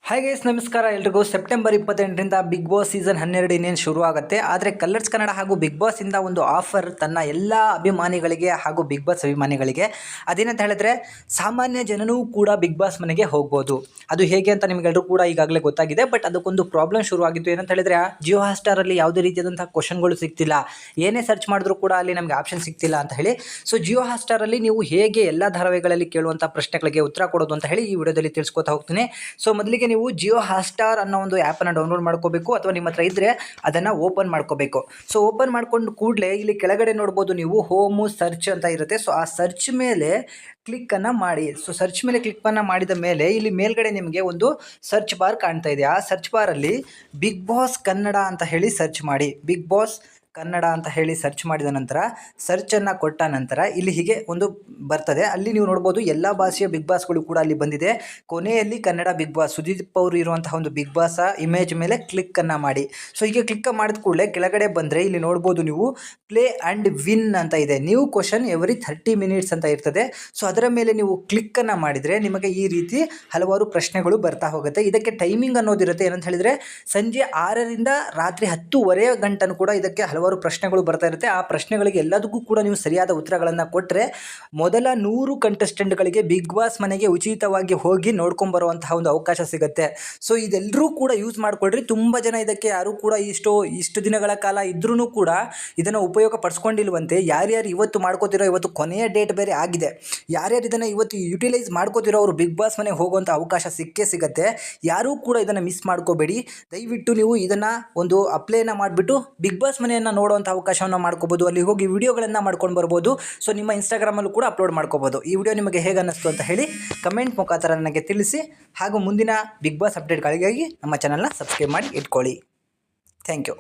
Hi guys, ನಮಸ್ಕಾರ ಎಲ್ರಿಗೂ. September 28ರಿಂದ big boss season 12 ಇನ್ನೇನು ಶುರು ಆಗುತ್ತೆ. ಆದರೆ ಕಲರ್ಸ್ ಕನ್ನಡ ಹಾಗೂ ಬಿಗ್ ಬಾಸ್ ಇಂದ ಒಂದು ಆಫರ್ ತನ್ನ ಎಲ್ಲ ಅಭಿಮಾನಿಗಳಿಗೆ ಹಾಗೂ ಬಿಗ್ ಬಾಸ್ ಅಭಿಮಾನಿಗಳಿಗೆ. ಅದೇನಂತ ಹೇಳಿದ್ರೆ, ಸಾಮಾನ್ಯ ಜನನೂ ಕೂಡ ಬಿಗ್ ಬಾಸ್ ಮನೆಗೆ ಹೋಗ್ಬೋದು. ಅದು ಹೇಗೆ ಅಂತ ನಿಮಗೆಲ್ಲರೂ ಕೂಡ ಈಗಾಗಲೇ ಗೊತ್ತಾಗಿದೆ. ಬಟ್ ಅದಕ್ಕೊಂದು ಪ್ರಾಬ್ಲಮ್ ಶುರುವಾಗಿತ್ತು. ಏನಂತ ಹೇಳಿದ್ರೆ, ಜಿಯೋ ಹಾಟ್‌ಸ್ಟಾರಲ್ಲಿ ಯಾವುದೇ ರೀತಿಯಾದಂಥ ಕ್ವಶನ್ಗಳು ಸಿಗ್ತಿಲ್ಲ, ಏನೇ ಸರ್ಚ್ ಮಾಡಿದ್ರೂ ಕೂಡ ಅಲ್ಲಿ ನಮಗೆ ಆಪ್ಷನ್ ಸಿಗ್ತಿಲ್ಲ ಅಂತ ಹೇಳಿ. ಸೊ ಜಿಯೋ ಹಾಟ್‌ಸ್ಟಾರಲ್ಲಿ ನೀವು ಹೇಗೆ ಎಲ್ಲ ಧಾರಾವಾಹಿಗಳಲ್ಲಿ ಕೇಳುವಂಥ ಪ್ರಶ್ನೆಗಳಿಗೆ ಉತ್ತರ ಕೊಡೋದು ಅಂತ ಹೇಳಿ ಈ ವಿಡಿಯೋದಲ್ಲಿ ತಿಳಿಸ್ಕೊತಾ ಹೋಗ್ತೀನಿ. ಸೊ ಮೊದಲಿಗೆ ನೀವು ಜಿಯೋ ಹಾಟ್‌ಸ್ಟಾರ್ ಅನ್ನೋ ಒಂದು ಆ್ಯಪನ್ನು ಡೌನ್ಲೋಡ್ ಮಾಡ್ಕೋಬೇಕು, ಅಥವಾ ನಿಮ್ಮ ಹತ್ರ ಇದ್ದರೆ ಅದನ್ನು ಓಪನ್ ಮಾಡ್ಕೋಬೇಕು. ಸೊ ಓಪನ್ ಮಾಡ್ಕೊಂಡು ಕೂಡಲೇ ಇಲ್ಲಿ ಕೆಳಗಡೆ ನೋಡ್ಬೋದು ನೀವು ಹೋಮು ಸರ್ಚ್ ಅಂತ ಇರುತ್ತೆ. ಸೊ ಆ ಸರ್ಚ್ ಮೇಲೆ ಕ್ಲಿಕ್ಕನ್ನು ಮಾಡಿ. ಸೊ ಸರ್ಚ್ ಮೇಲೆ ಕ್ಲಿಕ್ಕನ್ನು ಮಾಡಿದ ಮೇಲೆ ಇಲ್ಲಿ ಮೇಲ್ಗಡೆ ನಿಮಗೆ ಒಂದು ಸರ್ಚ್ ಬಾರ್ ಕಾಣ್ತಾ ಇದೆ. ಆ ಸರ್ಚ್ ಬಾರಲ್ಲಿ ಬಿಗ್ ಬಾಸ್ ಕನ್ನಡ ಅಂತ ಹೇಳಿ ಸರ್ಚ್ ಮಾಡಿ. ಬಿಗ್ ಬಾಸ್ ಕನ್ನಡ ಅಂತ ಹೇಳಿ ಸರ್ಚ್ ಮಾಡಿದ ನಂತರ, ಸರ್ಚನ್ನು ಕೊಟ್ಟ ನಂತರ ಇಲ್ಲಿ ಹೀಗೆ ಒಂದು ಬರ್ತದೆ. ಅಲ್ಲಿ ನೀವು ನೋಡ್ಬೋದು ಎಲ್ಲ ಭಾಷೆಯ ಬಿಗ್ ಬಾಸ್ಗಳು ಕೂಡ ಅಲ್ಲಿ ಬಂದಿದೆ. ಕೊನೆಯಲ್ಲಿ ಕನ್ನಡ ಬಿಗ್ ಬಾಸ್ ಸುದೀಪ್ ಅವರು ಇರುವಂತಹ ಒಂದು ಬಿಗ್ ಬಾಸ್ ಇಮೇಜ್ ಮೇಲೆ ಕ್ಲಿಕ್ಕನ್ನು ಮಾಡಿ. ಸೊ ಹೀಗೆ ಕ್ಲಿಕ್ ಮಾಡಿದ ಕೂಡಲೇ ಕೆಳಗಡೆ ಬಂದರೆ ಇಲ್ಲಿ ನೋಡ್ಬೋದು ನೀವು ಪ್ಲೇ ಆ್ಯಂಡ್ ವಿನ್ ಅಂತ ಇದೆ. ನ್ಯೂ ಕ್ವಶನ್ ಎವ್ರಿ 30 ಮಿನಿಟ್ಸ್ ಅಂತ ಇರ್ತದೆ. ಸೊ ಅದರ ಮೇಲೆ ನೀವು ಕ್ಲಿಕ್ಕನ್ನು ಮಾಡಿದರೆ ನಿಮಗೆ ಈ ರೀತಿ ಹಲವಾರು ಪ್ರಶ್ನೆಗಳು ಬರ್ತಾ ಹೋಗುತ್ತೆ. ಇದಕ್ಕೆ ಟೈಮಿಂಗ್ ಅನ್ನೋದಿರುತ್ತೆ. ಏನಂತ ಹೇಳಿದರೆ, ಸಂಜೆ 6ರಿಂದ ರಾತ್ರಿ 10:30 ಗಂಟೆನೂ ಕೂಡ ಇದಕ್ಕೆ ಹಲವಾರು ಪ್ರಶ್ನೆಗಳು ಬರ್ತಾ ಇರುತ್ತೆ. ಆ ಪ್ರಶ್ನೆಗಳಿಗೆ ಎಲ್ಲದಕ್ಕೂ ಕೂಡ ನೀವು ಸರಿಯಾದ ಉತ್ತರಗಳನ್ನು ಕೊಟ್ಟರೆ ಮೊದಲ 100 ಕಂಟೆಸ್ಟೆಂಟ್ಗಳಿಗೆ ಬಿಗ್ ಬಾಸ್ ಮನೆಗೆ ಉಚಿತವಾಗಿ ಹೋಗಿ ನೋಡ್ಕೊಂಬರುವಂತಹ ಒಂದು ಅವಕಾಶ ಸಿಗುತ್ತೆ. ಸೊ ಇದೆಲ್ಲರೂ ಕೂಡ ಯೂಸ್ ಮಾಡಿಕೊಳ್ರಿ. ತುಂಬ ಜನ ಇದಕ್ಕೆ ಯಾರು ಕೂಡ ಇಷ್ಟು ದಿನಗಳ ಕಾಲ ಇದ್ರೂ ಕೂಡ ಇದನ್ನು ಉಪಯೋಗ ಪಡಿಸ್ಕೊಂಡಿಲ್ವಂತೆ. ಯಾರ್ಯಾರು ಇವತ್ತು ಮಾಡ್ಕೋತಿರೋ, ಇವತ್ತು ಕೊನೆಯ ಡೇಟ್ ಬೇರೆ ಆಗಿದೆ, ಯಾರ್ಯಾರು ಇದನ್ನು ಇವತ್ತು ಯುಟಿಲೈಸ್ ಮಾಡ್ಕೋತಿರೋ ಅವರು ಬಿಗ್ ಬಾಸ್ ಮನೆಗೆ ಹೋಗುವಂಥ ಅವಕಾಶ ಸಿಕ್ಕೇ ಸಿಗುತ್ತೆ. ಯಾರೂ ಕೂಡ ಇದನ್ನು ಮಿಸ್ ಮಾಡ್ಕೋಬೇಡಿ. ದಯವಿಟ್ಟು ನೀವು ಇದನ್ನು ಒಂದು ಅಪ್ಲೈನ ಮಾಡಿಬಿಟ್ಟು ಬಿಗ್ ಬಾಸ್ ಮನೆಯನ್ನು ನೋಡುವಂಥ ಅವಕಾಶವನ್ನು ಮಾಡ್ಕೋಬೋದು. ಅಲ್ಲಿ ಹೋಗಿ ವಿಡಿಯೋಗಳನ್ನು ಮಾಡ್ಕೊಂಡು ಬರ್ಬೋದು. ಸೊ ನಿಮ್ಮ ಇನ್ಸ್ಟಾಗ್ರಾಮಲ್ಲೂ ಕೂಡ ಅಪ್ಲೋಡ್ ಮಾಡ್ಕೋಬೋದು. ಈ ವಿಡಿಯೋ ನಿಮಗೆ ಹೇಗೆ ಅನ್ನಿಸ್ತು ಅಂತ ಹೇಳಿ ಕಮೆಂಟ್ ಮುಖಾಂತರ ನನಗೆ ತಿಳಿಸಿ. ಹಾಗೂ ಮುಂದಿನ ಬಿಗ್ ಬಾಸ್ ಅಪ್ಡೇಟ್ಗಳಿಗಾಗಿ ನಮ್ಮ ಚಾನಲ್ನ ಸಬ್ಸ್ಕ್ರೈಬ್ ಮಾಡಿ ಇಟ್ಕೊಳ್ಳಿ. Thank you.